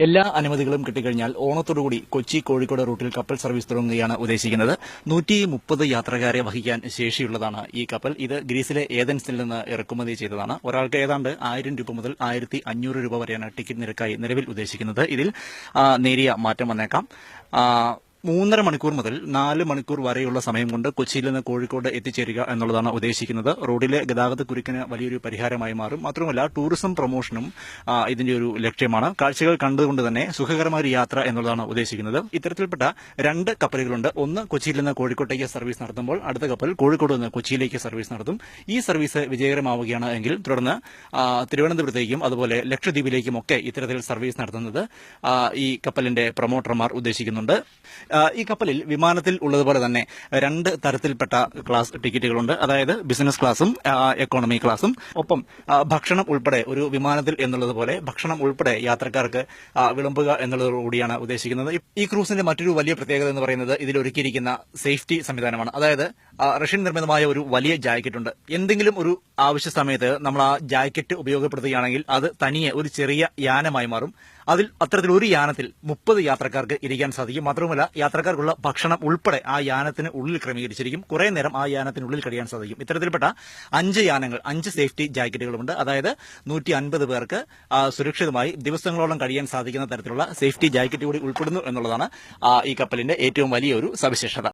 എല്ലാ അനുമതികളും കിട്ടിക്കഴിഞ്ഞാൽ ഓണത്തോടുകൂടി കൊച്ചി കോഴിക്കോട് റൂട്ടിൽ കപ്പൽ സർവീസ് തുടങ്ങുകയാണ് ഉദ്ദേശിക്കുന്നത്. 130 യാത്രക്കാരെ വഹിക്കാൻ ശേഷിയുള്ളതാണ് ഈ കപ്പൽ. ഇത് ഗ്രീസിലെ ഏതൻസിൽ നിന്ന് ഇറക്കുമതി ചെയ്തതാണ്. ഒരാൾക്ക് ഏതാണ്ട് 1000 രൂപ മുതൽ 1500 രൂപ വരെയാണ് ടിക്കറ്റ് നിരക്കായി നിലവിൽ ഉദ്ദേശിക്കുന്നത്. ഇതിൽ നേരിയ മാറ്റം വന്നേക്കാം. 3.5 മണിക്കൂർ മുതൽ 4 മണിക്കൂർ വരെയുള്ള സമയം കൊണ്ട് കൊച്ചിയിൽ നിന്ന് കോഴിക്കോട് എത്തിച്ചേരുക എന്നുള്ളതാണ് ഉദ്ദേശിക്കുന്നത്. റോഡിലെ ഗതാഗത കുരുക്കിന് വലിയൊരു പരിഹാരമായി മാറും. മാത്രമല്ല ടൂറിസം പ്രൊമോഷനും ഇതിന്റെ ഒരു ലക്ഷ്യമാണ്. കാഴ്ചകൾ കണ്ടുകൊണ്ട് തന്നെ സുഖകരമായ ഒരു യാത്ര എന്നുള്ളതാണ് ഉദ്ദേശിക്കുന്നത്. ഇത്തരത്തിൽപ്പെട്ട 2 കപ്പലുകളുണ്ട്. ഒന്ന് കൊച്ചിയിൽ നിന്ന് കോഴിക്കോട്ടേക്ക് സർവീസ് നടത്തുമ്പോൾ അടുത്ത കപ്പൽ കോഴിക്കോട് നിന്ന് കൊച്ചിയിലേക്ക് സർവീസ് നടത്തും. ഈ സർവീസ് വിജയകരമാവുകയാണ് എങ്കിൽ തുടർന്ന് തിരുവനന്തപുരത്തേക്കും അതുപോലെ ലക്ഷദ്വീപിലേക്കും ഒക്കെ ഇത്തരത്തിൽ സർവീസ് നടത്തുന്നത് ഈ കപ്പലിന്റെ പ്രൊമോട്ടർമാർ ഉദ്ദേശിക്കുന്നുണ്ട്. ഈ കപ്പലിൽ വിമാനത്തിൽ ഉള്ളതുപോലെ തന്നെ 2 തരത്തിൽപ്പെട്ട ക്ലാസ് ടിക്കറ്റുകളുണ്ട്. അതായത് ബിസിനസ് ക്ലാസും എക്കോണമി ക്ലാസും. ഒപ്പം ഭക്ഷണം ഉൾപ്പെടെ ഒരു വിമാനത്തിൽ എന്നുള്ളതുപോലെ ഭക്ഷണം ഉൾപ്പെടെ യാത്രക്കാർക്ക് വിളമ്പുക എന്നുള്ളതോടുകൂടിയാണ് ഉദ്ദേശിക്കുന്നത്. ഈ ക്രൂസിന്റെ മറ്റൊരു വലിയ പ്രത്യേകത എന്ന് പറയുന്നത് ഇതിൽ ഒരുക്കിയിരിക്കുന്ന സേഫ്റ്റി സംവിധാനമാണ്. അതായത് റഷ്യൻ നിർമ്മിതമായ ഒരു വലിയ ജാക്കറ്റ് ഉണ്ട്. എന്തെങ്കിലും ഒരു ആവശ്യ സമയത്ത് നമ്മൾ ആ ജാക്കറ്റ് ഉപയോഗപ്പെടുത്തുകയാണെങ്കിൽ അത് തനിയെ ഒരു ചെറിയ യാനമായി മാറും. അത്തരത്തിൽ ഒരു യാനത്തിൽ 30 യാത്രക്കാർക്ക് ഇരിക്കാൻ സാധിക്കും. മാത്രമല്ല യാത്രക്കാർക്കുള്ള ഭക്ഷണം ഉൾപ്പെടെ ആ യാനത്തിന് ഉള്ളിൽ ക്രമീകരിച്ചിരിക്കും. കുറെ നേരം ആ യാനത്തിനുള്ളിൽ കഴിയാൻ സാധിക്കും. ഇത്തരത്തിൽപ്പെട്ട 5 യാനങ്ങൾ, 5 സേഫ്റ്റി ജാക്കറ്റുകളുമുണ്ട്. അതായത് 150 പേർക്ക് സുരക്ഷിതമായി ദിവസങ്ങളോളം കഴിയാൻ സാധിക്കുന്ന തരത്തിലുള്ള സേഫ്റ്റി ജാക്കറ്റ് കൂടി ഉൾപ്പെടുന്നു എന്നുള്ളതാണ് ഈ കപ്പലിന്റെ ഏറ്റവും വലിയൊരു സവിശേഷത.